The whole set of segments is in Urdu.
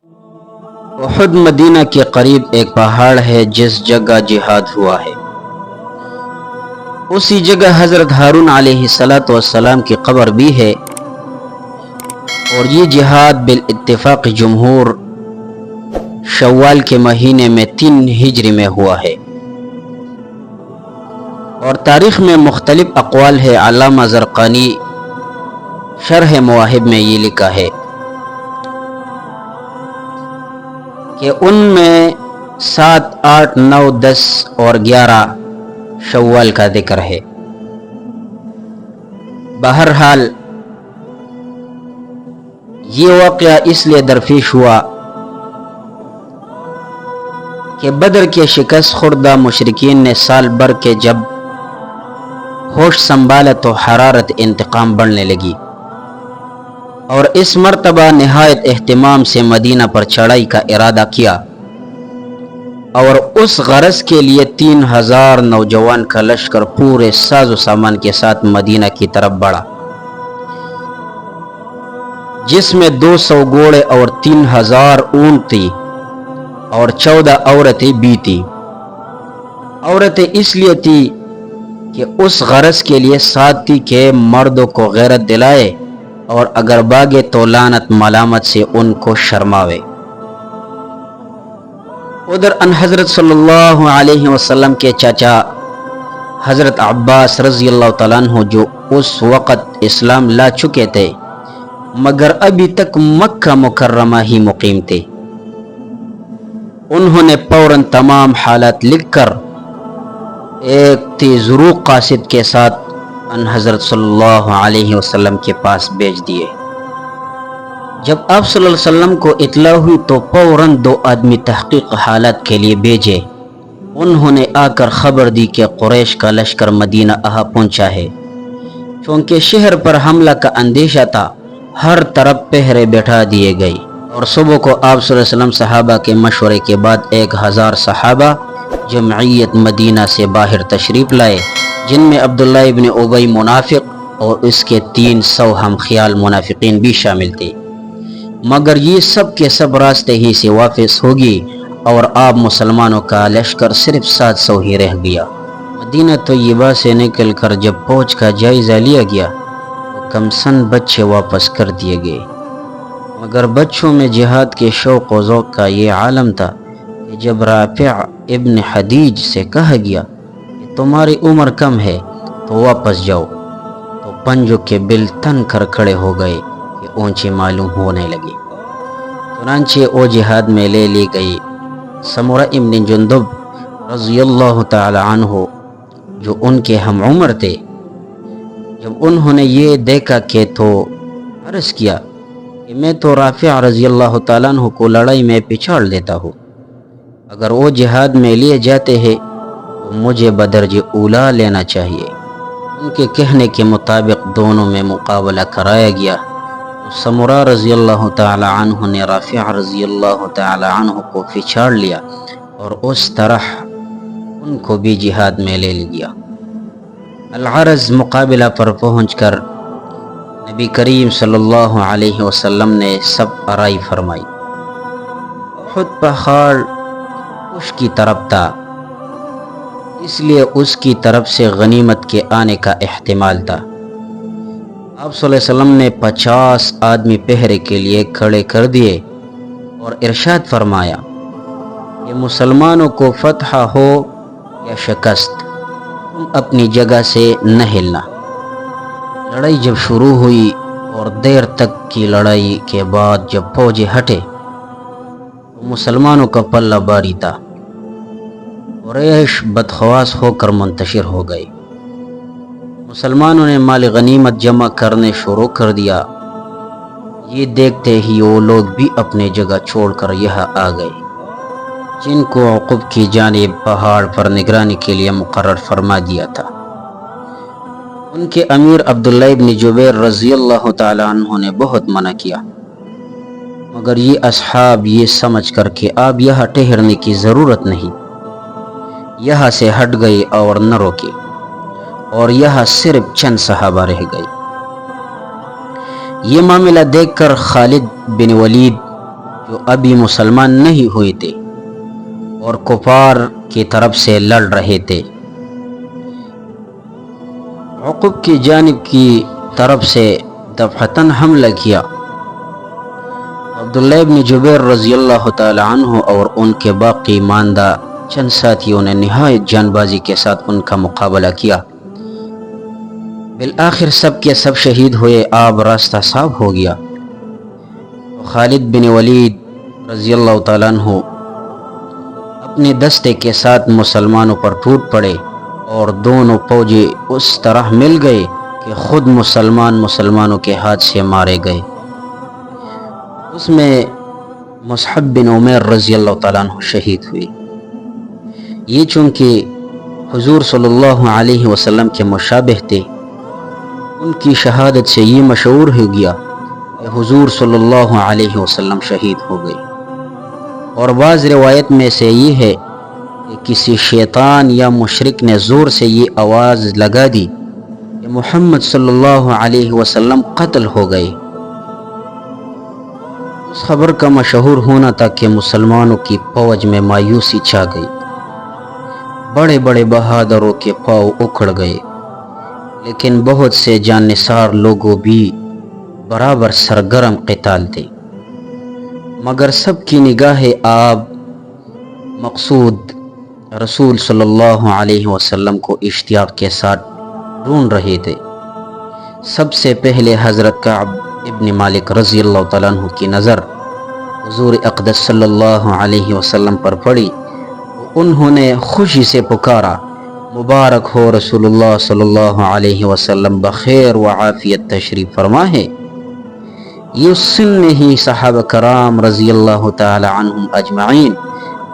احد مدینہ کے قریب ایک پہاڑ ہے جس جگہ جہاد ہوا ہے، اسی جگہ حضرت ہارون علیہ السلام کی قبر بھی ہے، اور یہ جہاد بالاتفاق جمہور شوال کے مہینے میں 3 ہجری میں ہوا ہے، اور تاریخ میں مختلف اقوال ہے۔ علامہ زرقانی شرح مواہب میں یہ لکھا ہے کہ ان میں 7، 8، 9، 10 اور 11 شوال کا ذکر ہے۔ بہرحال یہ واقعہ اس لیے درپیش ہوا کہ بدر کے شکست خوردہ مشرکین نے سال بھر کے جب ہوش سنبھالا تو حرارت انتقام بڑھنے لگی، اور اس مرتبہ نہایت اہتمام سے مدینہ پر چڑھائی کا ارادہ کیا، اور اس غرض کے لیے 3000 نوجوان کا لشکر پورے ساز و سامان کے ساتھ مدینہ کی طرف بڑھا، جس میں 200 گھوڑے اور 3000 اونٹ تھی، اور 14 عورتیں بھی تھی۔ عورتیں اس لیے تھی کہ اس غرض کے لیے ساتھ تھی کہ مردوں کو غیرت دلائے، اور اگر بھاگے تو لعنت ملامت سے ان کو شرماوے۔ ادھر ان حضرت صلی اللہ علیہ وسلم کے چچا حضرت عباس رضی اللہ تعالیٰ عنہ، جو اس وقت اسلام لا چکے تھے مگر ابھی تک مکہ مکرمہ ہی مقیم تھے، انہوں نے فوراً تمام حالات لکھ کر ایک تیز روح قاصد کے ساتھ ان حضرت صلی اللہ علیہ وسلم کے پاس بھیج دیے۔ جب آپ صلی اللہ علیہ وسلم کو اطلاع ہوئی تو فوراً 2 آدمی تحقیق حالات کے لیے بھیجے۔ انہوں نے آ کر خبر دی کہ قریش کا لشکر مدینہ آ پہنچا ہے۔ چونکہ شہر پر حملہ کا اندیشہ تھا، ہر طرف پہرے بٹھا دیے گئے، اور صبح کو آپ صلی اللہ علیہ وسلم صحابہ کے مشورے کے بعد 1000 صحابہ جمعیت مدینہ سے باہر تشریف لائے، جن میں عبداللہ ابن ابی منافق اور اس کے 300 ہم خیال منافقین بھی شامل تھے، مگر یہ سب کے سب راستے ہی سے واپس ہوگی، اور آپ مسلمانوں کا لشکر صرف 700 ہی رہ گیا۔ مدینہ طیبہ سے نکل کر جب فوج کا جائزہ لیا گیا تو کم سن بچے واپس کر دیے گئے، مگر بچوں میں جہاد کے شوق و ذوق کا یہ عالم تھا کہ جب رافع ابن حدیج سے کہا گیا کہ تمہاری عمر کم ہے تو واپس جاؤ، تو پنجوں کے بل تن کر کھڑے ہو گئے کہ اونچی معلوم ہونے لگی۔ چنانچہ وہ جہاد میں لے لی گئی۔ سمرہ ابن جندب رضی اللہ تعالی عنہ، جو ان کے ہم عمر تھے، جب انہوں نے یہ دیکھا کہ تو عرض کیا کہ میں تو رافع رضی اللہ تعالیٰ عنہ کو لڑائی میں پچھاڑ دیتا ہوں، اگر وہ جہاد میں لیے جاتے ہیں تو مجھے بدرجہ اولیٰ لینا چاہیے۔ ان کے کہنے کے مطابق دونوں میں مقابلہ کرایا گیا، تو سمرہ رضی اللہ تعالی عنہ نے رافع رضی اللہ تعالی عنہ کو پچھاڑ لیا، اور اس طرح ان کو بھی جہاد میں لے لیا۔ العرض مقابلہ پر پہنچ کر نبی کریم صلی اللہ علیہ وسلم نے سب آرائی فرمائی۔ احد پہاڑ اس کی طرف تھا، اس لیے اس کی طرف سے غنیمت کے آنے کا احتمال تھا۔ آپ صلی اللہ علیہ وسلم نے 50 آدمی پہرے کے لیے کھڑے کر دیے، اور ارشاد فرمایا کہ مسلمانوں کو فتح ہو یا شکست، تم اپنی جگہ سے نہ ہلنا۔ لڑائی جب شروع ہوئی اور دیر تک کی لڑائی کے بعد جب فوجیں ہٹے تو مسلمانوں کا پلہ بھاری تھا، قریش بدحواس ہو کر منتشر ہو گئے۔ مسلمانوں نے مال غنیمت جمع کرنے شروع کر دیا۔ یہ دیکھتے ہی وہ لوگ بھی اپنے جگہ چھوڑ کر یہاں آ گئے، جن کو عقب کی جانب پہاڑ پر نگرانی کے لیے مقرر فرما دیا تھا۔ ان کے امیر عبداللہ ابن جبیر رضی اللہ تعالی عنہ نے بہت منع کیا، مگر یہ اصحاب یہ سمجھ کر کہ اب یہاں ٹھہرنے کی ضرورت نہیں، یہاں سے ہٹ گئے اور نہ روکے، اور یہاں صرف چند صحابہ رہ گئے۔ یہ معاملہ دیکھ کر خالد بن ولید جو ابھی مسلمان نہیں ہوئے تھے اور کفار کی طرف سے لڑ رہے تھے۔ عقب کی جانب کی طرف سے دفعتاً حملہ کیا۔ عبداللہ ابن جبیر رضی اللہ تعالی عنہ اور ان کے باقی ماندہ چند ساتھیوں نے نہایت جان بازی کے ساتھ ان کا مقابلہ کیا۔ بالآخر سب کے سب شہید ہوئے، آب راستہ صاف ہو گیا۔ خالد بن ولید رضی اللہ تعالیٰ عنہ اپنے دستے کے ساتھ مسلمانوں پر ٹوٹ پڑے اور دونوں فوجی اس طرح مل گئے کہ خود مسلمانوں کے ہاتھ سے مارے گئے۔ اس میں مصعب بن عمیر رضی اللہ تعالیٰ عنہ شہید ہوئے۔ یہ چونکہ حضور صلی اللہ علیہ وسلم کے مشابہ تھے، ان کی شہادت سے یہ مشہور ہو گیا کہ حضور صلی اللہ علیہ وسلم شہید ہو گئے۔ اور بعض روایت میں سے یہ ہے کہ کسی شیطان یا مشرک نے زور سے یہ آواز لگا دی کہ محمد صلی اللہ علیہ وسلم قتل ہو گئے۔ اس خبر کا مشہور ہونا تھا کہ مسلمانوں کی فوج میں مایوسی چھا گئی، بڑے بڑے بہادروں کے پاؤں اکھڑ گئے، لیکن بہت سے جان نثار لوگوں بھی برابر سرگرم قتال تھے، مگر سب کی نگاہ آب مقصود رسول صلی اللہ علیہ وسلم کو اشتیاق کے ساتھ ڈھونڈ رہے تھے۔ سب سے پہلے حضرت کعب ابن مالک رضی اللہ تعالیٰ عنہ کی نظر حضور اقدس صلی اللہ علیہ وسلم پر پڑی۔ انہوں نے خوشی سے پکارا، مبارک ہو رسول اللہ صلی اللہ علیہ وسلم بخیر و عافیت تشریف فرما ہے۔ یہ سن میں ہی صحابہ کرام رضی اللہ تعالی عنہم اجمعین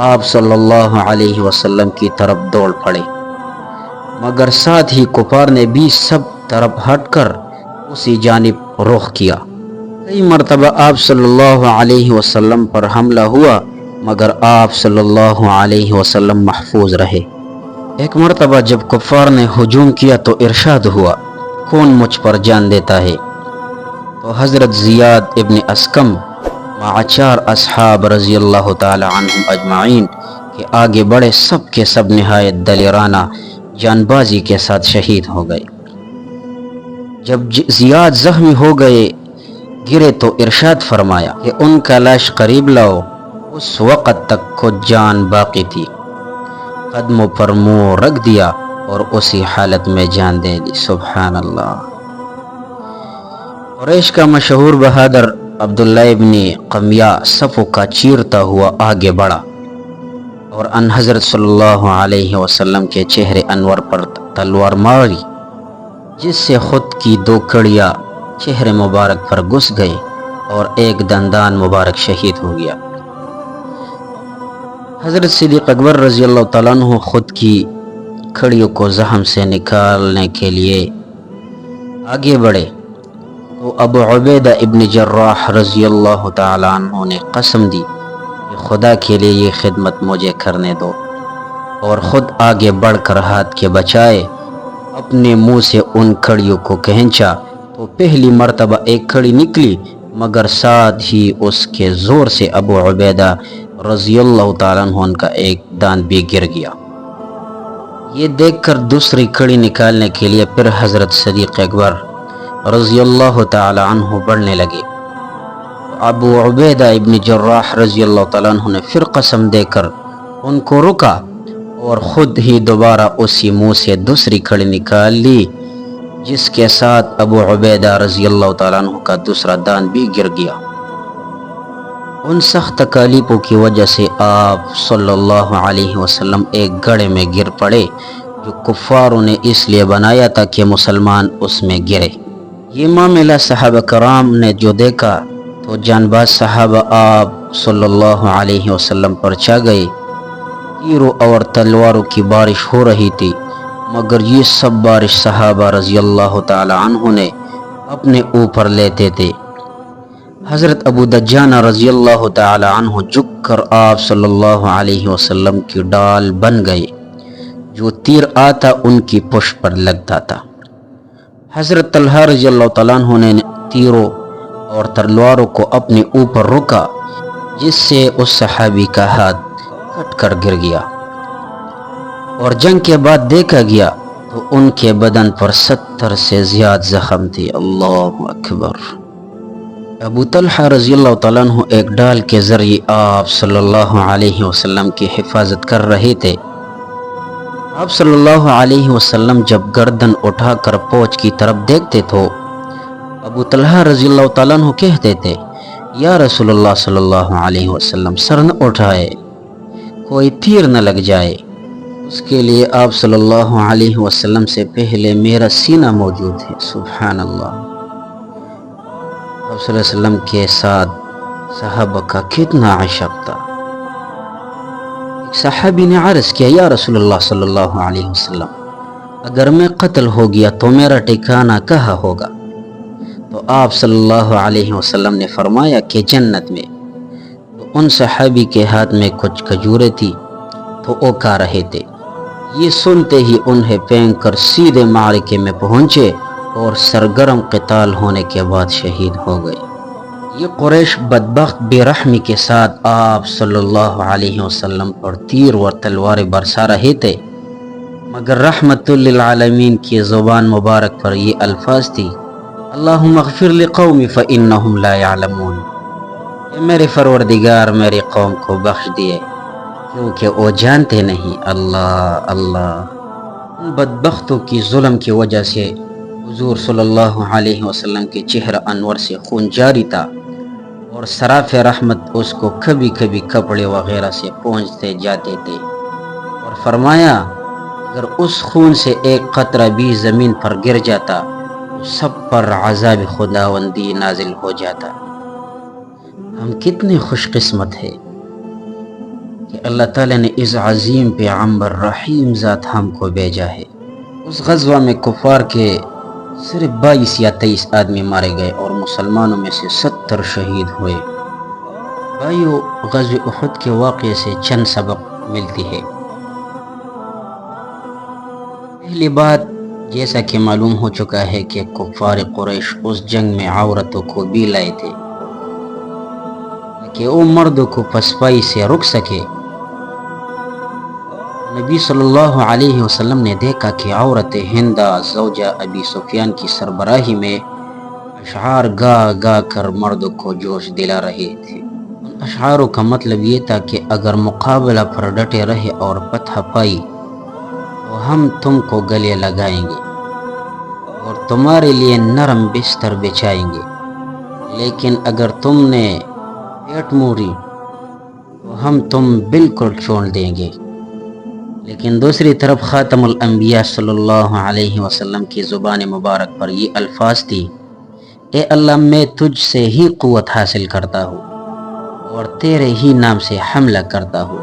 آپ صلی اللہ علیہ وسلم کی طرف دوڑ پڑے، مگر ساتھ ہی کفار نے بھی سب طرف ہٹ کر اسی جانب رخ کیا۔ کئی مرتبہ آپ صلی اللہ علیہ وسلم پر حملہ ہوا، مگر آپ صلی اللہ علیہ وسلم محفوظ رہے۔ ایک مرتبہ جب کفار نے ہجوم کیا تو ارشاد ہوا، کون مجھ پر جان دیتا ہے؟ تو حضرت زیاد ابن اسکم مع 4 اصحاب رضی اللہ تعالی عنہم اجمعین کے آگے بڑھے، سب کے سب نہایت دلیرانہ جان بازی کے ساتھ شہید ہو گئے۔ جب زیاد زخمی ہو گئے گرے تو ارشاد فرمایا کہ ان کا لاش قریب لاؤ۔ اس وقت تک خود جان باقی تھی، قدموں پر منہ رکھ دیا اور اسی حالت میں جان دے دی۔ سبحان اللہ۔ قریش کا مشہور بہادر عبداللہ ابن قمیہ صفوں کا چیرتا ہوا آگے بڑھا اور ان حضرت صلی اللہ علیہ وسلم کے چہرے انور پر تلوار ماری، جس سے خود کی 2 کڑیاں چہرے مبارک پر گھس گئی اور ایک دندان مبارک شہید ہو گیا۔ حضرت صدیق اکبر رضی اللہ تعالیٰ عنہ خود کی کھڑیوں کو زخم سے نکالنے کے لیے آگے بڑھے تو ابو عبیدہ ابن جراح رضی اللہ تعالیٰ عنہ نے قسم دی کہ خدا کے لیے یہ خدمت مجھے کرنے دو، اور خود آگے بڑھ کر ہاتھ کے بچائے اپنے منہ سے ان کھڑیوں کو کھینچا تو پہلی مرتبہ ایک کھڑی نکلی، مگر ساتھ ہی اس کے زور سے ابو عبیدہ رضی اللہ تعالیٰ عنہ کا ایک دانت بھی گر گیا۔ یہ دیکھ کر دوسری کھڑی نکالنے کے لیے پھر حضرت صدیق اکبر رضی اللہ تعالی عنہ بڑھنے لگے۔ ابو عبیدہ ابن جراح رضی اللہ تعالیٰ عنہ نے پھر قسم دے کر ان کو رکا اور خود ہی دوبارہ اسی منہ سے دوسری کھڑی نکال لی، جس کے ساتھ ابو عبیدہ رضی اللہ تعالیٰ عنہ کا دوسرا دانت بھی گر گیا۔ ان سخت تکالیفوں کی وجہ سے آپ صلی اللہ علیہ وسلم ایک گڑھے میں گر پڑے، جو کفاروں نے اس لیے بنایا تھا کہ مسلمان اس میں گرے۔ یہ معاملہ صحابہ کرام نے جو دیکھا تو جان باز صحابہ آپ صلی اللہ علیہ وسلم پر چھا گئے۔ تیروں اور تلواروں کی بارش ہو رہی تھی، مگر یہ سب بارش صحابہ رضی اللہ تعالی عنہ نے اپنے اوپر لیتے تھے۔ حضرت ابو دجانہ رضی اللہ تعالی عنہ جھک کر آپ صلی اللہ علیہ وسلم کی ڈال بن گئے، جو تیر آتا ان کی پشت پر لگتا تھا۔ حضرت طلحہ رضی اللہ تعالیٰ عنہ نے تیروں اور تلواروں کو اپنے اوپر رکا، جس سے اس صحابی کا ہاتھ کٹ کر گر گیا، اور جنگ کے بعد دیکھا گیا تو ان کے بدن پر 70 سے زیادہ زخم تھے۔ اللہ اکبر۔ ابو طلحہ رضی اللہ تعالیٰ عنہ ایک ڈال کے ذریعے آپ صلی اللہ علیہ وسلم کی حفاظت کر رہے تھے۔ آپ صلی اللہ علیہ وسلم جب گردن اٹھا کر پوچھ کی طرف دیکھتے تو ابو طلحہ رضی اللہ تعالیٰ عنہ کہتے تھے، یا رسول اللہ صلی اللہ علیہ وسلم، سر نہ اٹھائے، کوئی تیر نہ لگ جائے، اس کے لیے آپ صلی اللہ علیہ وسلم سے پہلے میرا سینہ موجود ہے۔ سبحان اللہ۔ آپ صلی اللہ علیہ وسلم کے ساتھ صحابہ کا کتنا عشق تھا۔ ایک صحابی نے عرض کیا، یا رسول اللہ صلی اللہ علیہ وسلم، اگر میں قتل ہو گیا تو میرا ٹھکانہ کہاں ہوگا؟ تو آپ صلی اللہ علیہ وسلم نے فرمایا کہ جنت میں۔ تو ان صحابی کے ہاتھ میں کچھ کھجوریں تھی تو وہ کھا رہے تھے۔ یہ سنتے ہی انہیں پھینک کر سیدھے معرکے میں پہنچے اور سرگرم قتال ہونے کے بعد شہید ہو گئے۔ یہ قریش بدبخت بے رحمی کے ساتھ آپ صلی اللہ علیہ وسلم پر تیر و تلواریں برسا رہے تھے، مگر رحمت للعالمین کی زبان مبارک پر یہ الفاظ تھی، اللہم اغفر لقومی فإنہم لا یعلمون، اے میرے پروردگار میری قوم کو بخش دیے کیونکہ وہ جانتے نہیں۔ اللہ اللہ۔ ان بدبختوں کی ظلم کی وجہ سے حضور صلی اللہ علیہ وسلم کے چہرہ انور سے خون جاری تھا، اور سراف رحمت اس کو کبھی کبھی کپڑے وغیرہ سے پہنچتے جاتے تھے، اور فرمایا اگر اس خون سے ایک قطرہ بھی زمین پر گر جاتا تو سب پر عذاب خداوندی نازل ہو جاتا۔ ہم کتنے خوش قسمت ہیں کہ اللہ تعالیٰ نے اس عظیم پیغمبر رحیم ذات ہم کو بھیجا ہے۔ اس غزوہ میں کفار کے صرف 22 یا 23 آدمی مارے گئے اور مسلمانوں میں سے 70 شہید ہوئے۔ بھائیو، غزوہ احد کے واقعے سے چند سبق ملتی ہے۔ پہلی بات، جیسا کہ معلوم ہو چکا ہے کہ کفار قریش اس جنگ میں عورتوں کو بھی لائے تھے کہ وہ مردوں کو پسپائی سے رک سکے۔ نبی صلی اللہ علیہ وسلم نے دیکھا کہ عورت ہندہ زوجہ ابی سفیان کی سربراہی میں اشعار گا گا کر مردوں کو جوش دلا رہے تھے۔ ان اشعاروں کا مطلب یہ تھا کہ اگر مقابلہ پر ڈٹے رہے اور فتح پائی تو ہم تم کو گلے لگائیں گے اور تمہارے لیے نرم بستر بچھائیں گے، لیکن اگر تم نے پیٹ موڑی تو ہم تم بالکل چھوڑ دیں گے۔ لیکن دوسری طرف خاتم الانبیاء صلی اللہ علیہ وسلم کی زبان مبارک پر یہ الفاظ تھی، اے اللہ، میں تجھ سے ہی قوت حاصل کرتا ہوں اور تیرے ہی نام سے حملہ کرتا ہوں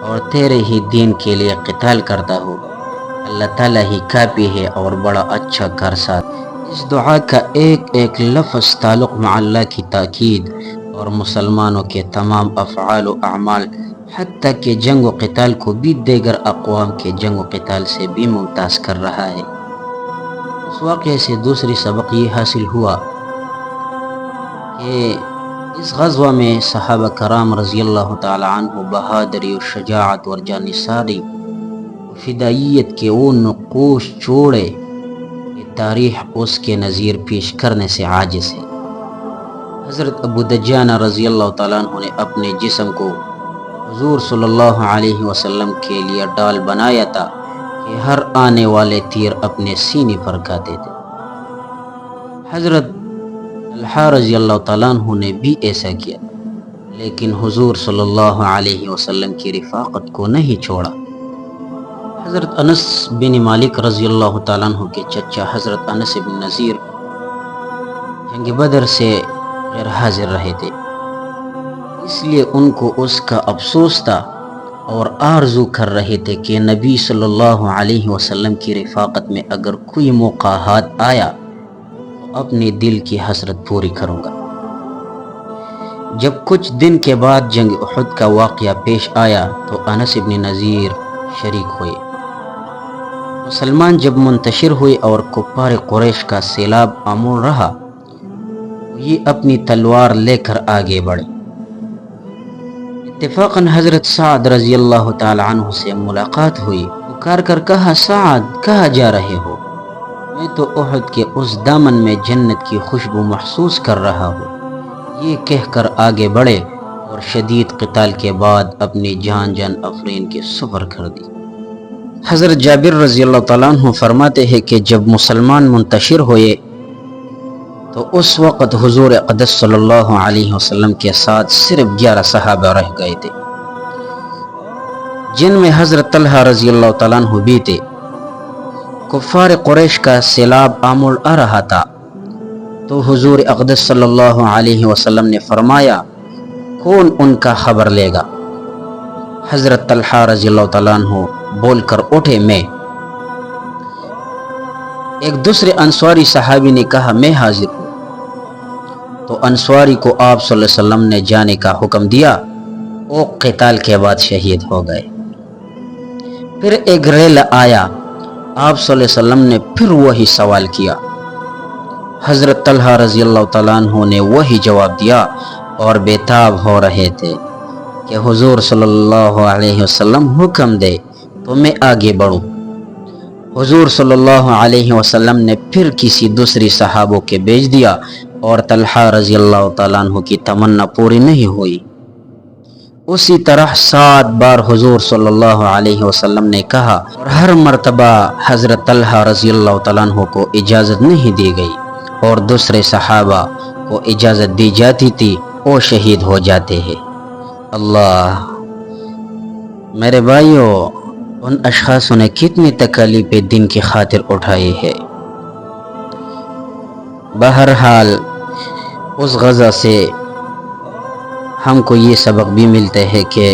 اور تیرے ہی دین کے لیے قتال کرتا ہوں، اللہ تعالیٰ ہی کافی ہے اور بڑا اچھا کارساز۔ اس دعا کا ایک ایک لفظ تعلق مع اللہ کی تاکید اور مسلمانوں کے تمام افعال و اعمال حتیٰ کہ جنگ و قتال کو بھی دیگر اقوام کے جنگ و قتال سے بھی ممتاز کر رہا ہے۔ اس واقعے سے دوسری سبق یہ حاصل ہوا کہ اس غزوہ میں صحابہ کرام رضی اللہ تعالی عنہ بہادری و شجاعت اور جانثاری و فدائیت کے وہ نقوش چھوڑے کہ تاریخ اس کے نظیر پیش کرنے سے عاجز ہے۔ حضرت ابو دجانہ رضی اللہ تعالیٰ عنہ نے اپنے جسم کو حضور صلی اللہ علیہ وسلم کے لیے ڈال بنایا تھا کہ ہر آنے والے تیر اپنے سینے پر کھاتے تھے۔ حضرت طلحہ رضی اللہ تعالیٰ عنہ نے بھی ایسا کیا، لیکن حضور صلی اللہ علیہ وسلم کی رفاقت کو نہیں چھوڑا۔ حضرت انس بن مالک رضی اللہ تعالیٰ عنہ کے چچا حضرت انس بن نذیر جنگ بدر سے غیر حاضر رہے تھے، اس لیے ان کو اس کا افسوس تھا اور آرزو کر رہے تھے کہ نبی صلی اللہ علیہ وسلم کی رفاقت میں اگر کوئی موقع ہاتھ آیا تو اپنے دل کی حسرت پوری کروں گا۔ جب کچھ دن کے بعد جنگ احد کا واقعہ پیش آیا تو انس بن نذیر شریک ہوئے۔ مسلمان جب منتشر ہوئے اور کفار قریش کا سیلاب آمول رہا، یہ اپنی تلوار لے کر آگے بڑھے اتفاقاً حضرت سعد رضی اللہ تعالی عنہ سے ملاقات ہوئی۔ پکار کر کہا، سعد کہاں جا رہے ہو؟ میں تو احد کے اس دامن میں جنت کی خوشبو محسوس کر رہا ہوں۔ یہ کہہ کر آگے بڑھے اور شدید قتال کے بعد اپنی جان افرین کے سفر کر دی۔ حضرت جابر رضی اللہ تعالیٰ عنہ فرماتے ہیں کہ جب مسلمان منتشر ہوئے تو اس وقت حضور اقدس صلی اللہ علیہ وسلم کے ساتھ صرف 11 صحابہ رہ گئے تھے، جن میں حضرت طلحہ رضی اللہ تعالیٰ عنہ بھی تھے۔ کفار قریش کا سیلاب آمول آ رہا تھا تو حضور اقدس صلی اللہ علیہ وسلم نے فرمایا، کون ان کا خبر لے گا؟ حضرت طلحہ رضی اللہ تعالیٰ عنہ بول کر اٹھے، میں۔ ایک دوسرے انصاری صحابی نے کہا، میں حاضر ہوں۔ تو انصاری کو آپ صلی اللہ علیہ وسلم نے جانے کا حکم دیا۔ وہ قتال کے بعد شہید ہو گئے۔ پھر ایک ریل آیا، آپ صلی اللہ علیہ وسلم نے پھر وہی سوال کیا۔ حضرت طلحہ رضی اللہ تعالیٰ عنہ نے وہی جواب دیا اور بےتاب ہو رہے تھے کہ حضور صلی اللہ علیہ وسلم حکم دے تو میں آگے بڑھوں۔ حضور صلی اللہ علیہ وسلم نے پھر کسی دوسری صحابوں کے بھیج دیا اور طلحہ رضی اللہ تعالیٰ عنہ کی تمنا پوری نہیں ہوئی۔ اسی طرح 7 بار حضور صلی اللہ علیہ وسلم نے کہا اور ہر مرتبہ حضرت طلحہ رضی اللہ تعالیٰ عنہ کو اجازت نہیں دی گئی اور دوسرے صحابہ کو اجازت دی جاتی تھی، وہ شہید ہو جاتے ہیں۔ اللہ، میرے بھائیوں، ان اشخاصوں نے کتنی تکالیفیں دین کی خاطر اٹھائی ہے۔ بہرحال اس غزہ سے ہم کو یہ سبق بھی ملتے ہیں کہ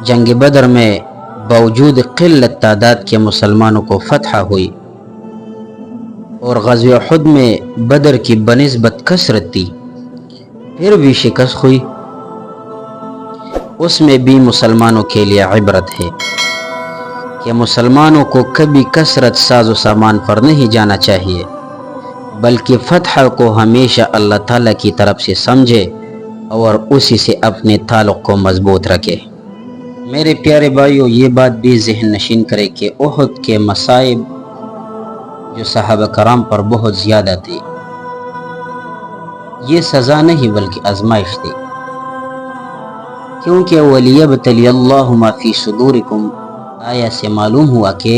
جنگ بدر میں باوجود قلت تعداد کے مسلمانوں کو فتح ہوئی اور غزوہ احد میں بدر کی بنسبت کثرت تھی، پھر بھی شکست ہوئی۔ اس میں بھی مسلمانوں کے لیے عبرت ہے کہ مسلمانوں کو کبھی کثرت ساز و سامان پر نہیں جانا چاہیے، بلکہ فتح کو ہمیشہ اللہ تعالیٰ کی طرف سے سمجھے اور اسی سے اپنے تعلق کو مضبوط رکھے۔ میرے پیارے بھائیوں، یہ بات بھی ذہن نشین کرے کہ احد کے مصائب جو صحابہ کرام پر بہت زیادہ تھے، یہ سزا نہیں بلکہ آزمائش تھی، کیونکہ وَلِيَبْتَلِيَ اللَّهُ مَا فِي صُدُورِكُمْ آیت سے معلوم ہوا کہ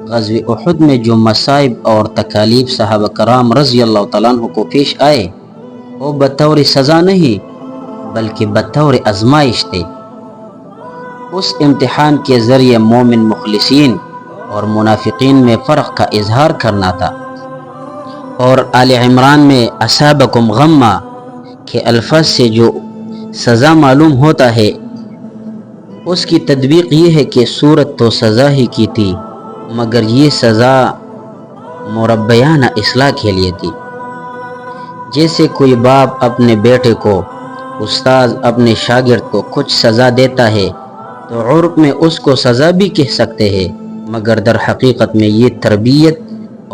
غزوہ احد میں جو مصائب اور تکالیف صحابہ کرام رضی اللہ تعالیٰ عنہ کو پیش آئے، وہ بطور سزا نہیں بلکہ بطور آزمائش تھے۔ اس امتحان کے ذریعے مومن مخلصین اور منافقین میں فرق کا اظہار کرنا تھا، اور آل عمران میں اصابکم غمہ کے الفاظ سے جو سزا معلوم ہوتا ہے، اس کی تطبیق یہ ہے کہ صورت تو سزا ہی کی تھی، مگر یہ سزا مربیانہ اصلاح کے لیے تھی۔ جیسے کوئی باپ اپنے بیٹے کو، استاذ اپنے شاگرد کو کچھ سزا دیتا ہے تو عرف میں اس کو سزا بھی کہہ سکتے ہیں، مگر در حقیقت میں یہ تربیت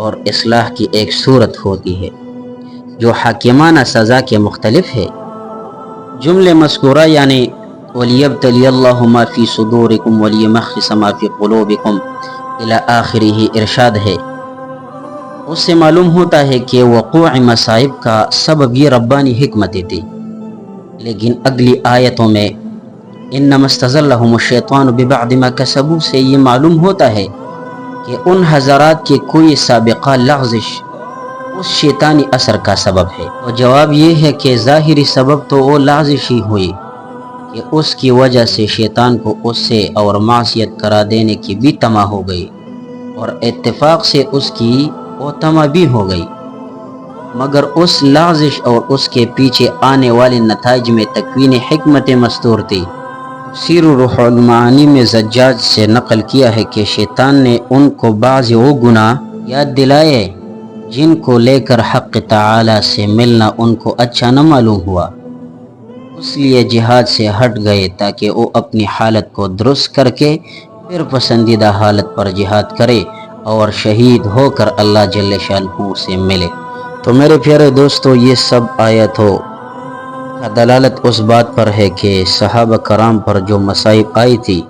اور اصلاح کی ایک صورت ہوتی ہے جو حاکمانہ سزا کے مختلف ہے۔ جملے مذکورہ یعنی وَلِيَبْتَلِيَ اللَّهُ مَا فِي صُدُورِكُمْ وَلِيَمَحِّصَ مَا فِي قُلُوبِكُمْ الی آخرہ ارشاد ہے۔ اس سے معلوم ہوتا ہے کہ وقوع مصائب کا سبب یہ ربانی حکمتیں تھی، لیکن اگلی آیتوں میں انما استزلهم الشیطان ببعض ما کسبوا سے یہ معلوم ہوتا ہے کہ ان حضرات کے کوئی سابقہ لغزش اس شیطانی اثر کا سبب ہے۔ اور جواب یہ ہے کہ ظاہری سبب تو وہ لغزش ہی ہوئی کہ اس کی وجہ سے شیطان کو اس سے اور معصیت کرا دینے کی بھی طمع ہو گئی، اور اتفاق سے اس کی وہ طمع بھی ہو گئی، مگر اس لغزش اور اس کے پیچھے آنے والے نتائج میں تکوین حکمت مستور تھی۔ تفسیر روح المعانی میں زجاج سے نقل کیا ہے کہ شیطان نے ان کو بعض وہ گناہ یاد دلائے جن کو لے کر حق تعالی سے ملنا ان کو اچھا نہ معلوم ہوا، اس لیے جہاد سے ہٹ گئے تاکہ وہ اپنی حالت کو درست کر کے پھر پسندیدہ حالت پر جہاد کرے اور شہید ہو کر اللہ جل شانہ سے ملے۔ تو میرے پیارے دوستو، یہ سب آیت ہو کا دلالت اس بات پر ہے کہ صحابہ کرام پر جو مصائب آئی تھی،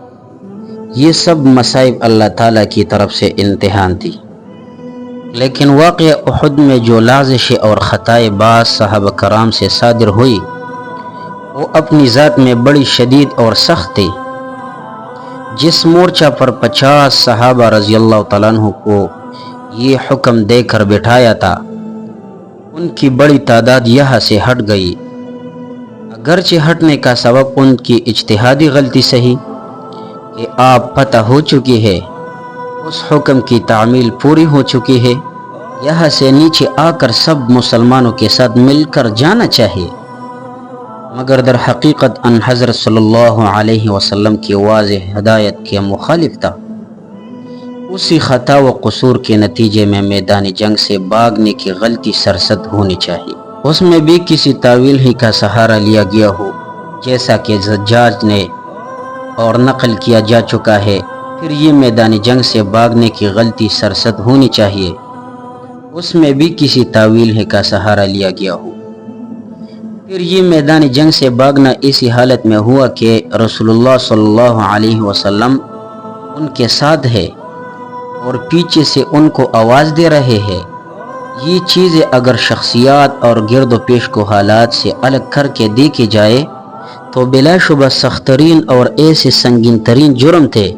یہ سب مصائب اللہ تعالیٰ کی طرف سے امتحان تھی، لیکن واقعہ احد میں جو لغزش اور خطائے بعض صحابہ کرام سے صادر ہوئی وہ اپنی ذات میں بڑی شدید اور سخت تھی۔ جس مورچہ پر 50 صحابہ رضی اللہ تعالیٰ عنہ کو یہ حکم دے کر بٹھایا تھا، ان کی بڑی تعداد یہاں سے ہٹ گئی، اگرچہ ہٹنے کا سبب ان کی اجتہادی غلطی سہی کہ آپ پتہ ہو چکی ہے، اس حکم کی تعمیل پوری ہو چکی ہے، یہاں سے نیچے آ کر سب مسلمانوں کے ساتھ مل کر جانا چاہیے، مگر در حقیقت ان حضرت صلی اللہ علیہ وسلم کی واضح ہدایت کے مخالف تھا۔ اسی خطا و قصور کے نتیجے میں میدان جنگ سے بھاگنے کی غلطی سرزد ہونی چاہیے، اس میں بھی کسی تعویل ہی کا سہارا لیا گیا ہو، جیسا کہ زجاج نے اور نقل کیا جا چکا ہے۔ پھر یہ میدان جنگ سے بھاگنے کی غلطی سرزد ہونی چاہیے، اس میں بھی کسی تعویل ہی کا سہارا لیا گیا ہو۔ پھر یہ میدان جنگ سے بھاگنا اسی حالت میں ہوا کہ رسول اللہ صلی اللہ علیہ وسلم ان کے ساتھ ہے اور پیچھے سے ان کو آواز دے رہے ہیں۔ یہ چیزیں اگر شخصیات اور گرد و پیش کو حالات سے الگ کر کے دیکھی جائے تو بلا شبہ سخت ترین اور ایسے سنگین ترین جرم تھے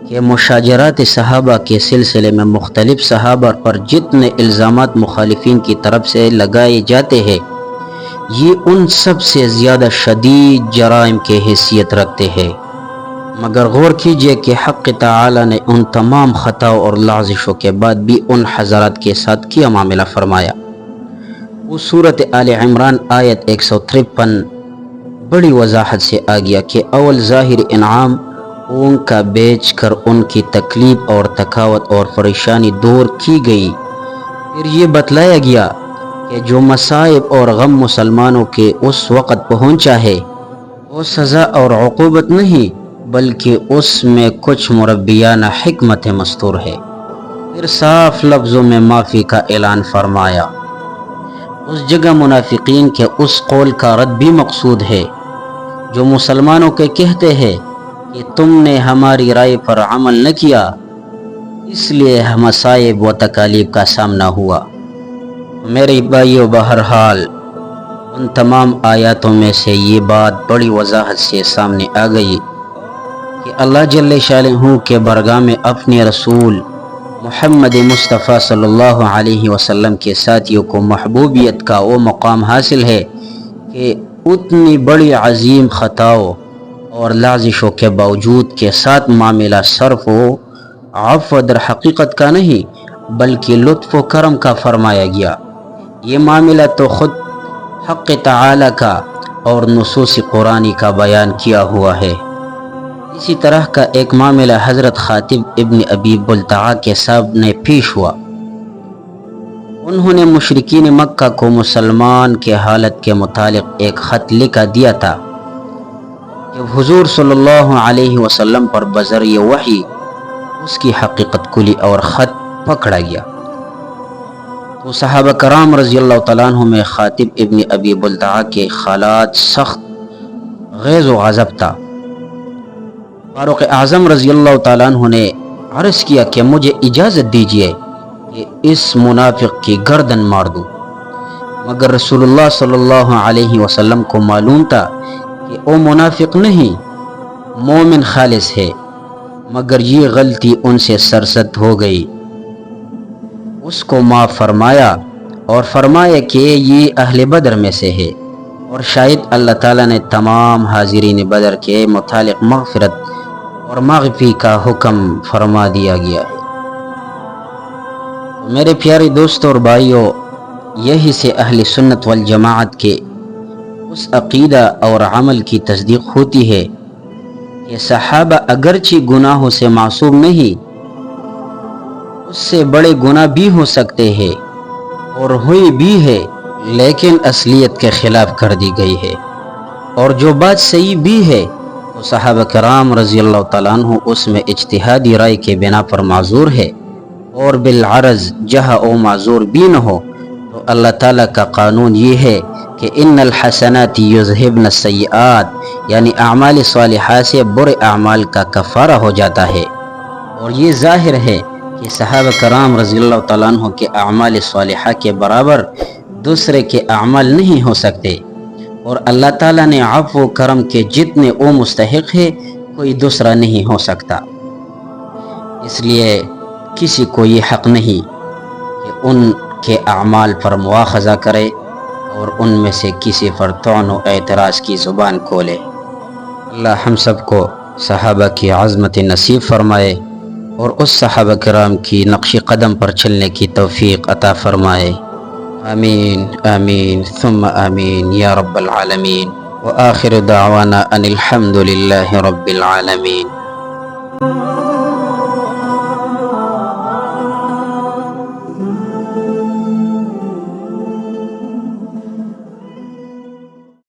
کہ مشاجرات صحابہ کے سلسلے میں مختلف صحابہ پر جتنے الزامات مخالفین کی طرف سے لگائے جاتے ہیں، یہ ان سب سے زیادہ شدید جرائم کی حیثیت رکھتے ہیں۔ مگر غور کیجئے کہ حق تعالی نے ان تمام خطاؤں اور لغزشوں کے بعد بھی ان حضرات کے ساتھ کیا معاملہ فرمایا۔ وہ سورۃ آل عمران آیت 153 بڑی وضاحت سے آ گیا کہ اول ظاہر انعام ان کا بیچ کر ان کی تکلیف اور تکاوت اور پریشانی دور کی گئی۔ پھر یہ بتلایا گیا کہ جو مصائب اور غم مسلمانوں کے اس وقت پہنچا ہے وہ سزا اور عقوبت نہیں بلکہ اس میں کچھ مربیانہ حکمت مستور ہے۔ پھر صاف لفظوں میں معافی کا اعلان فرمایا۔ اس جگہ منافقین کے اس قول کا رد بھی مقصود ہے جو مسلمانوں کے کہتے ہیں کہ تم نے ہماری رائے پر عمل نہ کیا، اس لیے مصائب و تکالیف کا سامنا ہوا۔ میرے بھائیو، بہرحال ان تمام آیاتوں میں سے یہ بات بڑی وضاحت سے سامنے آ گئی کہ اللہ جل شانہ کے برگاہ میں اپنے رسول محمد مصطفیٰ صلی اللہ علیہ وسلم کے ساتھیوں کو محبوبیت کا وہ مقام حاصل ہے کہ اتنی بڑی عظیم خطاؤں اور لغزشوں کے باوجود کے ساتھ معاملہ صرف و عفو در حقیقت کا نہیں بلکہ لطف و کرم کا فرمایا گیا۔ یہ معاملہ تو خود حق تعالی کا اور نصوص قرآنی کا بیان کیا ہوا ہے۔ اسی طرح کا ایک معاملہ حضرت خاطب ابن ابی بلتعہ کے سامنے پیش ہوا۔ انہوں نے مشرکین مکہ کو مسلمان کے حالت کے متعلق ایک خط لکھا دیا تھا۔ جب حضور صلی اللہ علیہ وسلم پر بذریعہ وحی اس کی حقیقت کھلی اور خط پکڑا گیا تو صحابہ کرام رضی اللہ تعالیٰ عنہ میں خاطب ابن ابی بلتعہ کے حالات سخت غیظ و غضب تھا۔ فاروق اعظم رضی اللہ تعالیٰ عنہ نے عرض کیا کہ مجھے اجازت دیجیے کہ اس منافق کی گردن مار دوں، مگر رسول اللہ صلی اللہ علیہ وسلم کو معلوم تھا کہ وہ منافق نہیں، مومن خالص ہے، مگر یہ غلطی ان سے سرزد ہو گئی۔ اس کو معاف فرمایا اور فرمایا کہ یہ اہل بدر میں سے ہے اور شاید اللہ تعالیٰ نے تمام حاضرین بدر کے متعلق مغفرت اور معافی کا حکم فرما دیا گیا ہے۔ میرے پیارے دوستوں اور بھائیوں، یہی سے اہل سنت والجماعت کے اس عقیدہ اور عمل کی تصدیق ہوتی ہے کہ صحابہ اگرچہ گناہوں سے معصوم نہیں، اس سے بڑے گناہ بھی ہو سکتے ہیں اور ہوئی بھی ہے، لیکن اصلیت کے خلاف کر دی گئی ہے، اور جو بات صحیح بھی ہے تو صحابہ کرام رضی اللہ تعالیٰ عنہ اس میں اجتہادی رائے کے بنا پر معذور ہے، اور بالعرض جہاں وہ معذور بھی نہ ہو تو تو اللہ تعالیٰ کا قانون یہ ہے کہ ان الحسنات یذہبن السیئات، یعنی اعمال صالحہ سے برے اعمال کا کفارہ ہو جاتا ہے۔ اور یہ ظاہر ہے کہ صحابہ کرام رضی اللہ تعالیٰ عنہ کے اعمال صالحہ کے برابر دوسرے کے اعمال نہیں ہو سکتے، اور اللہ تعالیٰ نے عفو و کرم کے جتنے وہ مستحق ہے کوئی دوسرا نہیں ہو سکتا۔ اس لیے کسی کو یہ حق نہیں کہ ان کے اعمال پر مواخذہ کرے اور ان میں سے کسی پر طعن و اعتراض کی زبان کھولے۔ اللہ ہم سب کو صحابہ کی عظمت نصیب فرمائے اور اس صحابہ کرام کی نقش قدم پر چلنے کی توفیق عطا فرمائے۔ آمین آمین ثم آمین یا رب العالمین، وآخر دعوانا ان الحمد للہ رب العالمین۔